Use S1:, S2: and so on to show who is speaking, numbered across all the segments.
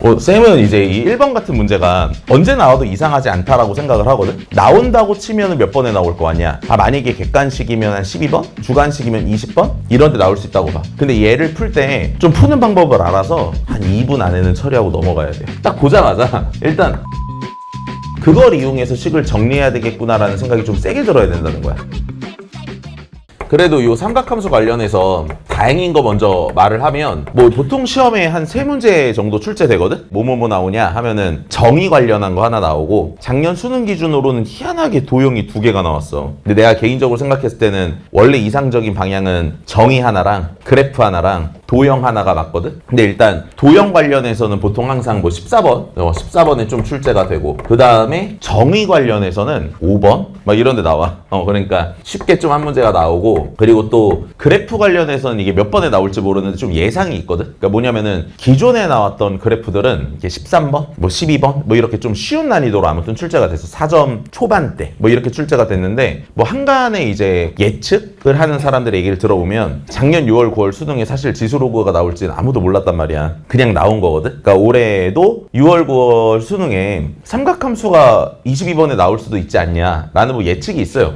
S1: 쌤은 이제 이 1번 같은 문제가 언제 나와도 이상하지 않다라고 생각을 하거든. 나온다고 치면 몇 번에 나올 거 아니야. 만약에 객관식이면 한 12번? 주관식이면 20번? 이런 데 나올 수 있다고 봐. 근데 얘를 풀 때 좀 푸는 방법을 알아서 한 2분 안에는 처리하고 넘어가야 돼. 딱 보자마자 일단 그걸 이용해서 식을 정리해야 되겠구나라는 생각이 좀 세게 들어야 된다는 거야. 그래도 이 삼각함수 관련해서 다행인 거 먼저 말을 하면 보통 시험에 한 3문제 정도 출제되거든? 뭐뭐뭐 나오냐 하면은 정의 관련한 거 하나 나오고 작년 수능 기준으로는 희한하게 도형이 2개가 나왔어. 근데 내가 개인적으로 생각했을 때는 원래 이상적인 방향은 정의 하나랑 그래프 하나랑 도형 하나가 맞거든? 근데 일단 도형 관련해서는 보통 항상 14번에 좀 출제가 되고 그 다음에 정의 관련해서는 5번? 막 이런 데 나와. 그러니까 쉽게 좀 한 문제가 나오고 그리고 또 그래프 관련해서는 이게 몇 번에 나올지 모르는데 좀 예상이 있거든? 그러니까 뭐냐면은 기존에 나왔던 그래프들은 이게 13번? 12번? 이렇게 좀 쉬운 난이도로 아무튼 출제가 돼서 4점 초반대 이렇게 출제가 됐는데 한간에 이제 예측을 하는 사람들의 얘기를 들어보면 작년 6월 9월 수능에 사실 지수로그가 나올지는 아무도 몰랐단 말이야. 그냥 나온 거거든? 그러니까 올해도 6월 9월 수능에 삼각함수가 22번에 나올 수도 있지 않냐 라는 예측이 있어요.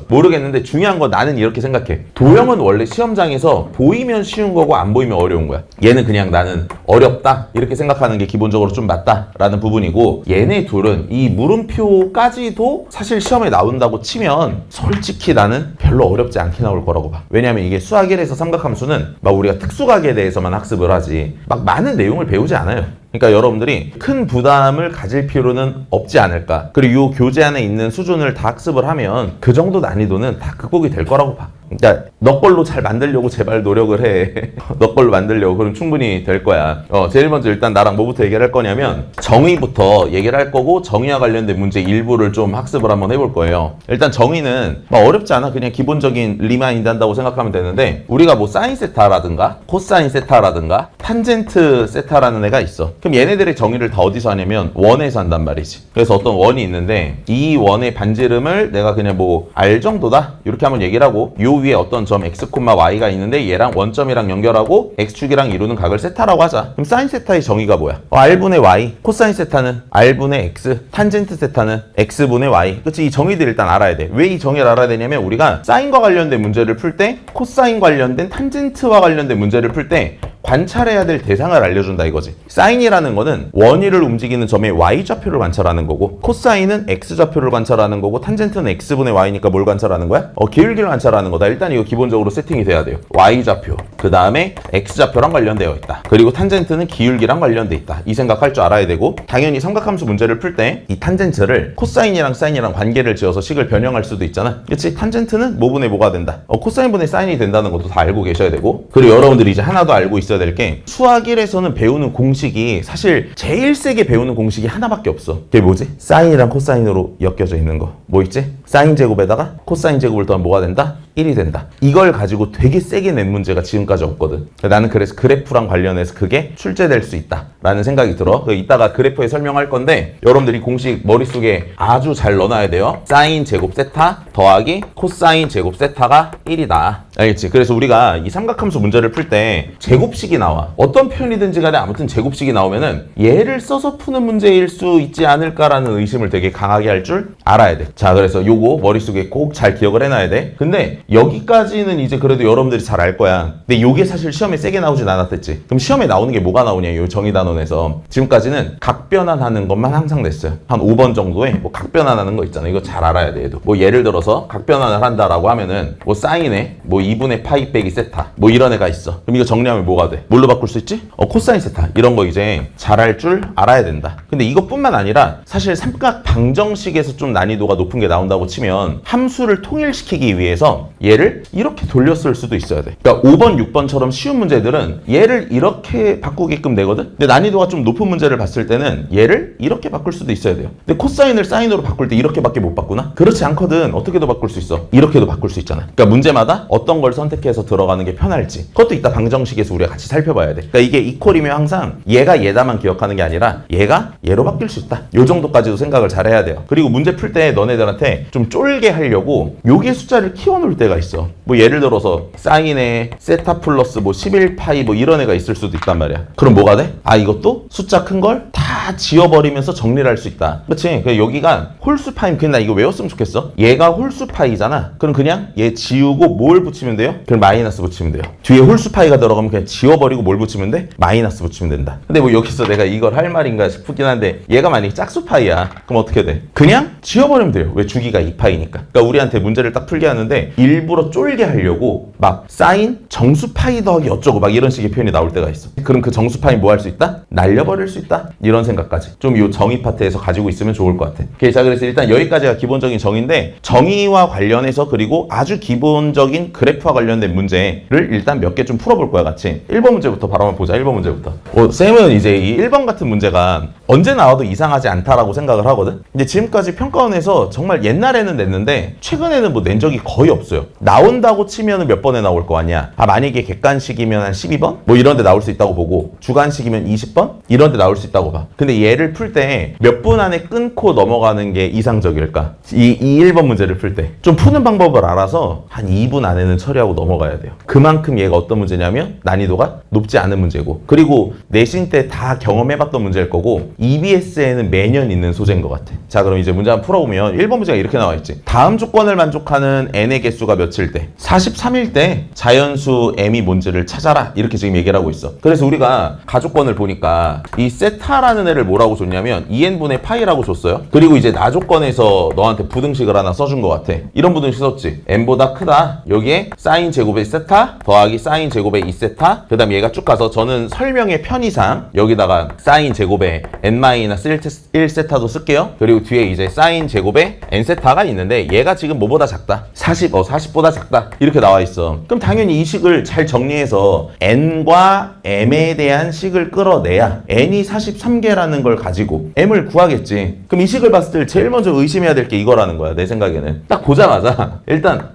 S1: 모르겠는데 중요한 건 나는 이렇게 생각해. 도형은 원래 시험장에서 보이면 쉬운 거고 안 보이면 어려운 거야. 얘는 그냥 나는 어렵다 이렇게 생각하는 게 기본적으로 좀 맞다라는 부분이고 얘네 둘은 이 물음표까지도 사실 시험에 나온다고 치면 솔직히 나는 별로 어렵지 않게 나올 거라고 봐. 왜냐면 이게 수학 1에서 삼각함수는 우리가 특수각에 대해서만 학습을 하지 많은 내용을 배우지 않아요. 그러니까 여러분들이 큰 부담을 가질 필요는 없지 않을까. 그리고 이 교재 안에 있는 수준을 다 학습을 하면 그 정도 난이도는 다 극복이 될 거라고 봐. 그러니까 너 걸로 잘 만들려고 제발 노력을 해. 너 걸로 만들려고. 그럼 충분히 될 거야. 제일 먼저 일단 나랑 뭐부터 얘기를 할 거냐면 정의부터 얘기를 할 거고 정의와 관련된 문제 일부를 좀 학습을 한번 해볼 거예요. 일단 정의는 어렵지 않아. 그냥 기본적인 리만 인다고 생각하면 되는데 우리가 사인 세타라든가 코사인 세타라든가 탄젠트 세타라는 애가 있어. 그럼 얘네들의 정의를 다 어디서 하냐면 원에서 한단 말이지. 그래서 어떤 원이 있는데 이 원의 반지름을 내가 그냥 R 정도다 이렇게 한번 얘기를 하고 요 위에 어떤 점 x, y가 있는데 얘랑 원점이랑 연결하고 x축이랑 이루는 각을 세타라고 하자. 그럼 사인 세타의 정의가 뭐야? r분의 y, 코사인 세타는 r분의 x, 탄젠트 세타는 x분의 y. 그치? 이 정의들 일단 알아야 돼. 왜 이 정의를 알아야 되냐면 우리가 사인과 관련된 문제를 풀 때 코사인 관련된 탄젠트와 관련된 문제를 풀 때 관찰해야 될 대상을 알려준다 이거지. 사인이라는 거는 원위를 움직이는 점의 y좌표를 관찰하는 거고 코사인은 x좌표를 관찰하는 거고 탄젠트는 x분의 y니까 뭘 관찰하는 거야? 기울기를 관찰하는 거다. 일단 이거 기본적으로 세팅이 돼야 돼요. y좌표, 그 다음에 x좌표랑 관련되어 있다. 그리고 탄젠트는 기울기랑 관련돼 있다. 이 생각할 줄 알아야 되고 당연히 삼각함수 문제를 풀 때 이 탄젠트를 코사인이랑 사인이랑 관계를 지어서 식을 변형할 수도 있잖아. 그치? 탄젠트는 뭐분의 뭐가 된다. 코사인분의 사인이 된다는 것도 다 알고 계셔야 되고 그리고 여러분들이 이제 하나 더 알고 있어야 될 게 수학 1에서는 배우는 공식이 사실 제일 세게 배우는 공식이 하나밖에 없어. 그게 뭐지? 사인이랑 코사인으로 엮여져 있는 거. 뭐 있지? 사인 제곱에다가 코사인 제곱을 더하면 뭐가 된다? 1이 된다. 이걸 가지고 되게 세게 낸 문제가 지금까지 없거든. 나는 그래서 그래프랑 관련해서 그게 출제될 수 있다 라는 생각이 들어. 이따가 그래프에 설명할 건데 여러분들이 공식 머릿속에 아주 잘 넣어놔야 돼요. 사인 제곱 세타 더하기 코사인 제곱 세타가 1이다. 알겠지? 그래서 우리가 이 삼각함수 문제를 풀 때 제곱식이 나와. 어떤 표현이든지 간에 아무튼 제곱식이 나오면은 얘를 써서 푸는 문제일 수 있지 않을까라는 의심을 되게 강하게 할 줄 알아야 돼. 자, 그래서 요거 머릿속에 꼭 잘 기억을 해놔야 돼. 근데 여기까지는 이제 그래도 여러분들이 잘 알 거야. 근데 요게 사실 시험에 세게 나오진 않았댔지. 그럼 시험에 나오는 게 뭐가 나오냐, 요 정의단원에서. 지금까지는 각변환하는 것만 항상 냈어요. 한 5번 정도에 각변환하는 거 있잖아. 이거 잘 알아야 돼, 얘도. 예를 들어서 각변환을 한다라고 하면은 사인에 2분의 파이 빼기 세타 이런 애가 있어. 그럼 이거 정리하면 뭐가 돼? 뭘로 바꿀 수 있지? 코사인 세타. 이런 거 이제 잘 알 줄 알아야 된다. 근데 이것뿐만 아니라 사실 삼각 방정식에서 좀 난이도가 높은 게 나온다고 치면 함수를 통일시키기 위해서 얘를 이렇게 돌렸을 수도 있어야 돼. 그러니까 5번, 6번처럼 쉬운 문제들은 얘를 이렇게 바꾸게끔 되거든? 근데 난이도가 좀 높은 문제를 봤을 때는 얘를 이렇게 바꿀 수도 있어야 돼요. 근데 코사인을 사인으로 바꿀 때 이렇게밖에 못 바꾸나? 그렇지 않거든. 어떻게도 바꿀 수 있어. 이렇게도 바꿀 수 있잖아. 그러니까 문제마다 어떤 걸 선택해서 들어가는 게 편할지 그것도 이따 방정식에서 우리가 같이 살펴봐야 돼. 그러니까 이게 이퀄이면 항상 얘가 얘다만 기억하는 게 아니라 얘가 얘로 바뀔 수 있다. 요 정도까지도 생각을 잘 해야 돼요. 그리고 문제 풀 때 너네들한테 좀 좀 쫄게 하려고 여기에 숫자를 키워놓을 때가 있어. 뭐 예를 들어서 사인에 세타 플러스 뭐 11파이 뭐 이런 애가 있을 수도 있단 말이야. 그럼 뭐가 돼? 아, 이것도 숫자 큰 걸 다 지워버리면서 정리를 할 수 있다. 그렇지? 여기가 홀수파이면 그냥 나 이거 외웠으면 좋겠어. 얘가 홀수파이잖아. 그럼 그냥 얘 지우고 뭘 붙이면 돼요? 그럼 마이너스 붙이면 돼요. 뒤에 홀수파이가 들어가면 그냥 지워버리고 뭘 붙이면 돼? 마이너스 붙이면 된다. 근데 뭐 여기서 내가 이걸 할 말인가 싶긴 한데 얘가 만약에 짝수파이야. 그럼 어떻게 돼? 그냥 지워버리면 돼요. 왜? 주기가 2파이니까. 그러니까 우리한테 문제를 딱 풀게 하는데 일부러 쫄게 하려고 막 사인 정수파이 더하기 어쩌고 막 이런 식의 표현이 나올 때가 있어. 그럼 그 정수파이 뭐 할 수 있다? 날려버릴 수 있다? 이런 생각까지 좀 이 정의 파트에서 가지고 있으면 좋을 것 같아. 오케이, 자, 그래서 일단 여기까지가 기본적인 정의인데 정의와 관련해서 그리고 아주 기본적인 그래프와 관련된 문제를 일단 몇 개 좀 풀어볼 거야, 같이. 1번 문제부터 바로 한번 보자. 1번 문제부터. 쌤은 이제 이 1번 같은 문제가 언제 나와도 이상하지 않다라고 생각을 하거든. 근데 지금까지 평가원에서 정말 옛날에는 냈는데 최근에는 뭐 낸 적이 거의 없어요. 나온다고 치면은 몇 번에 나올 거 아니야. 아, 만약에 객관식이면 한 12번? 뭐 이런 데 나올 수 있다고 보고 주관식이면 20번? 이런 데 나올 수 있다고 봐. 근데 얘를 풀 때 몇 분 안에 끊고 넘어가는 게 이상적일까? 이 1번 문제를 풀 때 좀 푸는 방법을 알아서 한 2분 안에는 처리하고 넘어가야 돼요. 그만큼 얘가 어떤 문제냐면 난이도가 높지 않은 문제고, 그리고 내신 때 다 경험해봤던 문제일 거고 EBS에는 매년 있는 소재인 것 같아. 자, 그럼 이제 문제 한번 풀어보면 1번 문제가 이렇게 나와 있지. 다음 조건을 만족하는 n의 개수가 몇일 때? 43일 때 자연수 m이 뭔지를 찾아라. 이렇게 지금 얘기를 하고 있어. 그래서 우리가 가조건을 보니까 이 세타라는 애를 뭐라고 줬냐면 2n분의 파이라고 줬어요. 그리고 이제 나조건에서 너한테 부등식을 하나 써준 것 같아. 이런 부등식 썼지. n보다 크다. 여기에 사인 제곱의 세타 더하기 사인 제곱의 2세타. 그 다음에 얘가 쭉 가서 저는 설명의 편의상 여기다가 사인 제곱의 n-1세타도 쓸게요. 그리고 뒤에 이제 사인 제곱의 n세타가 있는데 얘가 지금 뭐보다 작다? 40보다 작다. 이렇게 나와 있어. 그럼 당연히 이 식을 잘 정리해서 n과 m에 대한 식을 끌어내야 n이 43개라는 걸 가지고 m을 구하겠지. 그럼 이 식을 봤을 때 제일 먼저 의심해야 될 게 이거라는 거야, 내 생각에는. 딱 보자마자 일단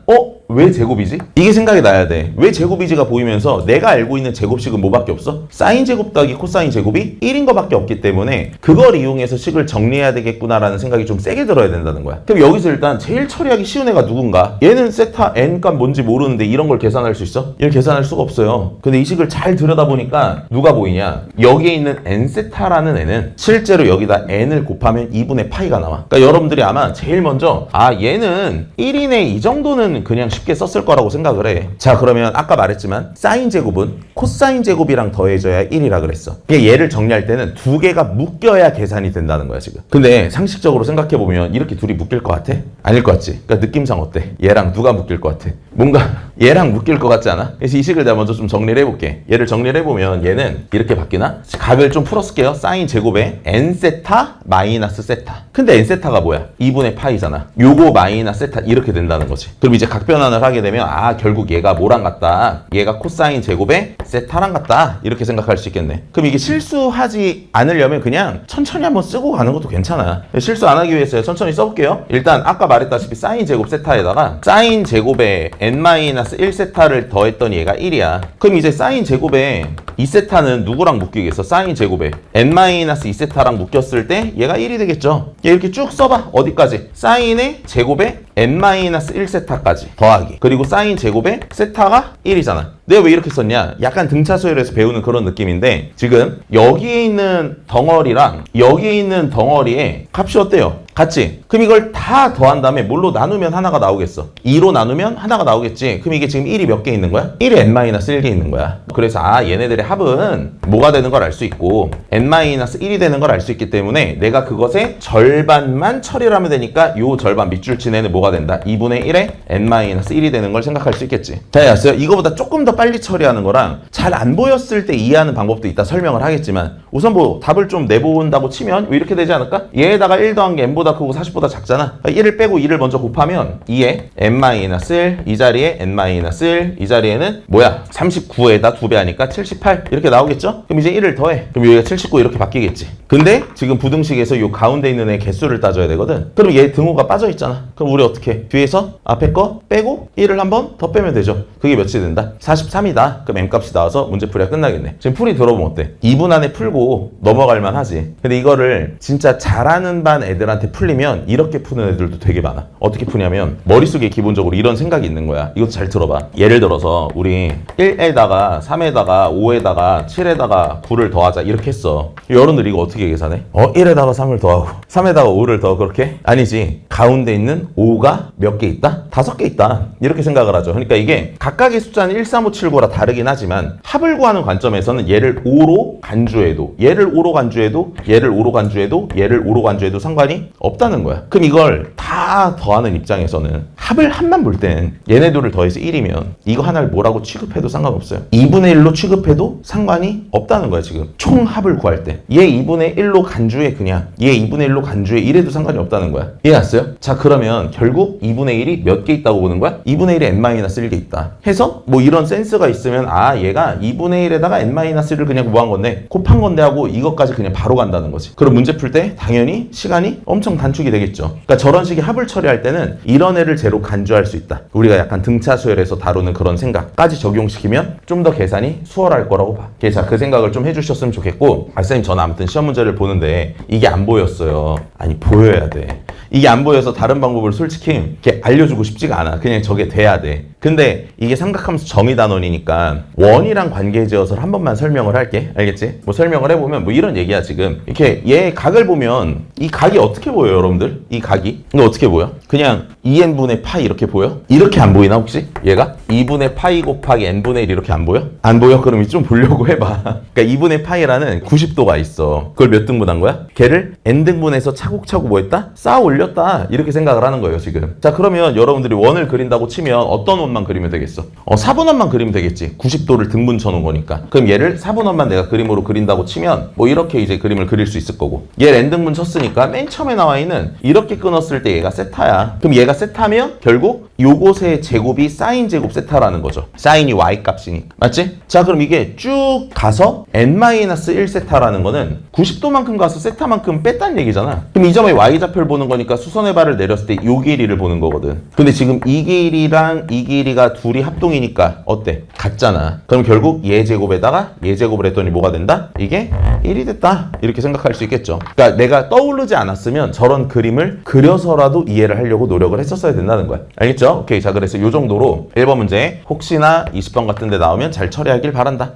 S1: 왜 제곱이지? 이게 생각이 나야 돼. 왜 제곱이지가 보이면서 내가 알고 있는 제곱식은 뭐밖에 없어? 사인 제곱 더하기 코사인 제곱이 1인 거밖에 없기 때문에 그걸 이용해서 식을 정리해야 되겠구나라는 생각이 좀 세게 들어야 된다는 거야. 그럼 여기서 일단 제일 처리하기 쉬운 애가 누군가? 얘는 세타 n 값 뭔지 모르는데 이런 걸 계산할 수 있어? 이걸 계산할 수가 없어요. 근데 이 식을 잘 들여다보니까 누가 보이냐? 여기에 있는 n세타라는 애는 실제로 여기다 n을 곱하면 2분의 파이가 나와. 그러니까 여러분들이 아마 제일 먼저 얘는 1인의 이 정도는 그냥 쉽게 썼을 거라고 생각을 해. 자, 그러면 아까 말했지만 사인 제곱은 코사인 제곱이랑 더해져야 1이라 그랬어. 얘를 정리할 때는 두 개가 묶여야 계산이 된다는 거야, 지금. 근데 상식적으로 생각해보면 이렇게 둘이 묶일 것 같아? 아닐 것 같지? 그러니까 느낌상 어때? 얘랑 누가 묶일 것 같아? 뭔가 얘랑 묶일 것 같지 않아? 그래서 이 식을 내가 먼저 좀 정리를 해볼게. 얘를 정리를 해보면 얘는 이렇게 바뀌나? 각을 좀 풀어쓸게요. 사인 제곱에 n세타 마이너스 세타. 근데 n세타가 뭐야? 2분의 파이잖아. 요거 마이너스 세타 이렇게 된다는 거지. 그럼 이제 각변환을 하게 되면 결국 얘가 뭐랑 같다? 얘가 코사인 제곱에 세타랑 같다. 이렇게 생각할 수 있겠네. 그럼 이게 실수하지 않으려면 그냥 천천히 한번 쓰고 가는 것도 괜찮아. 실수 안 하기 위해서 천천히 써볼게요. 일단 아까 말했다시피 사인 제곱 세타에다가 사인 제곱에 n-1세타를 더했더니 얘가 1이야. 그럼 이제 사인 제곱에 2세타는 누구랑 묶이겠어? 사인 제곱에 n-2세타랑 묶였을 때 얘가 1이 되겠죠. 얘 이렇게 쭉 써봐. 어디까지? 사인의 제곱에 n-1세타까지 더하기. 그리고 사인 제곱에 세타가 1이잖아. 내가 왜 이렇게 썼냐? 약간 등차수열에서 배우는 그런 느낌인데 지금 여기에 있는 덩어리랑 여기에 있는 덩어리의 값이 어때요? 같지? 그럼 이걸 다 더한 다음에 뭘로 나누면 하나가 나오겠어? 2로 나누면 하나가 나오겠지? 그럼 이게 지금 1이 몇 개 있는 거야? 1이 n-1개 있는 거야. 그래서 얘네들의 합은 뭐가 되는 걸 알 수 있고 n-1이 되는 걸 알 수 있기 때문에 내가 그것의 절반만 처리를 하면 되니까 요 절반 밑줄 친 애는 뭐가 된다? 2분의 1에 n-1이 되는 걸 생각할 수 있겠지. 자, 알았어요? 이거보다 조금 더 빨리 처리하는 거랑 잘 안 보였을 때 이해하는 방법도 있다 설명을 하겠지만 우선 뭐 답을 좀 내본다고 치면 왜 이렇게 되지 않을까? 얘에다가 1 더한 게 n보다 크고 40보다 작잖아. 1을 빼고 2를 먼저 곱하면 2에 n-1, 이 자리에 n-1, 이 자리에는 뭐야? 39에다 2배 하니까 78 이렇게 나오겠죠? 그럼 이제 1을 더해. 그럼 여기가 79 이렇게 바뀌겠지. 근데 지금 부등식에서 요 가운데 있는 애 개수를 따져야 되거든. 그럼 얘 등호가 빠져 있잖아. 그럼 우리 어떻게 해? 뒤에서 앞에 거 빼고 1을 한 번 더 빼면 되죠. 그게 몇이 된다? 43이다. 그럼 m값이 나와서 문제풀이가 끝나겠네. 지금 풀이 들어보면 어때? 2분 안에 풀고 넘어갈 만 하지. 근데 이거를 진짜 잘하는 반 애들한테 풀리면 이렇게 푸는 애들도 되게 많아. 어떻게 푸냐면 머릿속에 기본적으로 이런 생각이 있는 거야. 이것도 잘 들어봐. 예를 들어서 우리 1에다가 3에다가 5에다가 7에다가 9를 더하자 이렇게 했어. 여러분들 이거 어떻게 계산해? 1에다가 3을 더하고 3에다가 5를 더 그렇게? 아니지. 가운데 있는 5가 몇 개 있다? 5개 있다. 이렇게 생각을 하죠. 그러니까 이게 각각의 숫자는 1, 3, 5, 7, 9라 다르긴 하지만 합을 구하는 관점에서는 얘를 5로 간주해도 얘를 5로 간주해도 얘를 5로 간주해도 얘를 5로 간주해도 상관이 없다는 거야. 그럼 이걸 다 더하는 입장에서는 합을 합만 볼 땐 얘네들을 더해서 1이면 이거 하나를 뭐라고 취급해도 상관없어요. 2분의 1로 취급해도 상관이 없다는 거야. 지금 총 합을 구할 때 얘 2분의 1로 간주해 그냥 얘 2분의 1로 간주해 이래도 상관이 없다는 거야. 이해했어요? 자 그러면 결국 2분의 1이 몇 개 있다고 보는 거야? 2분의 1에 n-1개 있다 해서 뭐 이런 센스가 있으면 아 얘가 2분의 1에다가 n-1을 그냥 구한 건데 곱한 건데 하고 이것까지 그냥 바로 간다는 거지. 그럼 문제 풀 때 당연히 시간이 엄청 단축이 되겠죠. 그러니까 저런 식의 합을 처리할 때는 이런 애를 제로 간주할 수 있다. 우리가 약간 등차수열에서 다루는 그런 생각까지 적용시키면 좀 더 계산이 수월할 거라고 봐. 자, 그 생각을 좀 해주셨으면 좋겠고 박사님 저는 아무튼 시험 문제를 보는데 이게 안 보였어요. 아니 보여야 돼. 이게 안 보여서 다른 방법을 솔직히 이렇게 알려주고 싶지가 않아. 그냥 저게 돼야 돼. 근데 이게 삼각함수 정의 단원이니까 원이랑 관계지어서를 한 번만 설명을 할게. 알겠지? 뭐 설명을 해보면 뭐 이런 얘기야 지금. 이렇게 얘 각을 보면 이 각이 어떻게 보여요 여러분들? 이 각이? 이거 어떻게 보여? 그냥 2n분의 파이 이렇게 보여? 이렇게 안 보이나 혹시? 얘가? 2분의 파이 곱하기 n분의 1 이렇게 안 보여? 안 보여? 그럼 좀 보려고 해봐. 그러니까 2분의 파이라는 90도가 있어. 그걸 몇 등분한 거야? 걔를 n등분해서 차곡차곡 뭐 했다? 쌓아 올렸다. 이렇게 생각을 하는 거예요 지금. 자 그러면 여러분들이 원을 그린다고 치면 어떤 원만 그리면 되겠어? 4분원만 그리면 되겠지. 90도를 등분 쳐놓은 거니까. 그럼 얘를 4분원만 내가 그림으로 그린다고 치면 뭐 이렇게 이제 그림을 그릴 수 있을 거고 얘를 n등분 쳤으니까 맨 처음에 나와 있는 이렇게 끊었을 때 얘가 세타야. 그럼 얘가 세타면 결국 요것의 제곱이 사인 제곱 세타라는 거죠. 사인이 y 값이니까. 맞지? 자 그럼 이게 쭉 가서 n-1 세타라는 거는 90도만큼 가서 세타만큼 뺐다는 얘기잖아. 그럼 이 점의 y좌표를 보는 거니까 수선의 발을 내렸을 때 요 길이를 보는 거거든. 근데 지금 이 길이랑 이 길이가 둘이 합동이니까 어때? 같잖아. 그럼 결국 얘 제곱에다가 얘 제곱을 했더니 뭐가 된다? 이게 1이 됐다. 이렇게 생각할 수 있겠죠. 그러니까 내가 떠오르지 않았으면 저런 그림을 그려서라도 이해를 하려고 노력을 했었어야 된다는 거야. 알겠죠? 오케이. 자 그래서 요 정도로 1번 문제 혹시나 20번 같은 데 나오면 잘 처리하길 바란다.